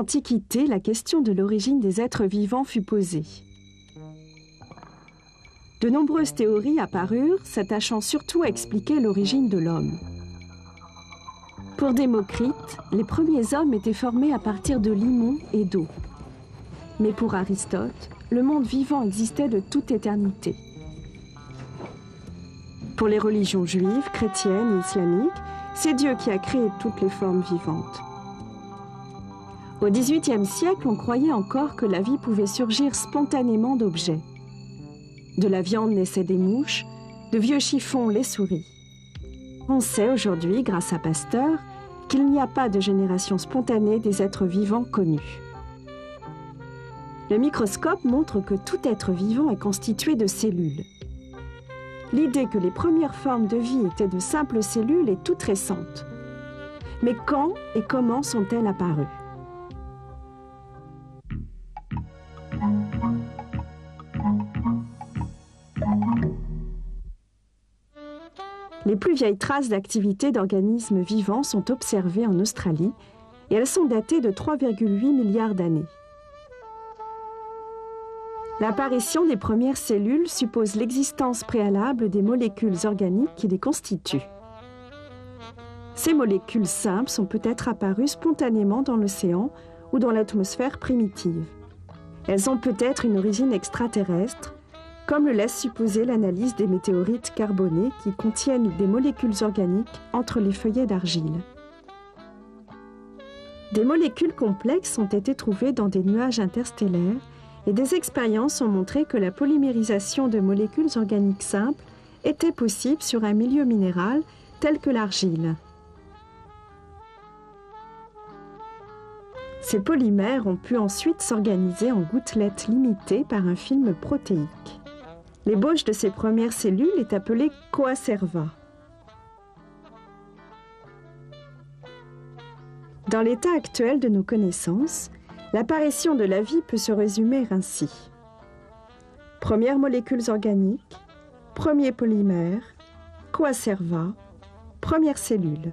l'Antiquité, la question de l'origine des êtres vivants fut posée. De nombreuses théories apparurent, s'attachant surtout à expliquer l'origine de l'homme. Pour Démocrite, les premiers hommes étaient formés à partir de limon et d'eau. Mais pour Aristote, le monde vivant existait de toute éternité. Pour les religions juives, chrétiennes et islamiques, c'est Dieu qui a créé toutes les formes vivantes. Au XVIIIe siècle, on croyait encore que la vie pouvait surgir spontanément d'objets. De la viande naissaient des mouches, de vieux chiffons les souris. On sait aujourd'hui, grâce à Pasteur, qu'il n'y a pas de génération spontanée des êtres vivants connus. Le microscope montre que tout être vivant est constitué de cellules. L'idée que les premières formes de vie étaient de simples cellules est toute récente. Mais quand et comment sont-elles apparues ? Les plus vieilles traces d'activité d'organismes vivants sont observées en Australie et elles sont datées de 3,8 milliards d'années. L'apparition des premières cellules suppose l'existence préalable des molécules organiques qui les constituent. Ces molécules simples sont peut-être apparues spontanément dans l'océan ou dans l'atmosphère primitive. Elles ont peut-être une origine extraterrestre, comme le laisse supposer l'analyse des météorites carbonées qui contiennent des molécules organiques entre les feuillets d'argile. Des molécules complexes ont été trouvées dans des nuages interstellaires et des expériences ont montré que la polymérisation de molécules organiques simples était possible sur un milieu minéral tel que l'argile. Ces polymères ont pu ensuite s'organiser en gouttelettes limitées par un film protéique. L'ébauche de ces premières cellules est appelée coacerva. Dans l'état actuel de nos connaissances, l'apparition de la vie peut se résumer ainsi. Premières molécules organiques, premier polymère, coacerva, première cellule.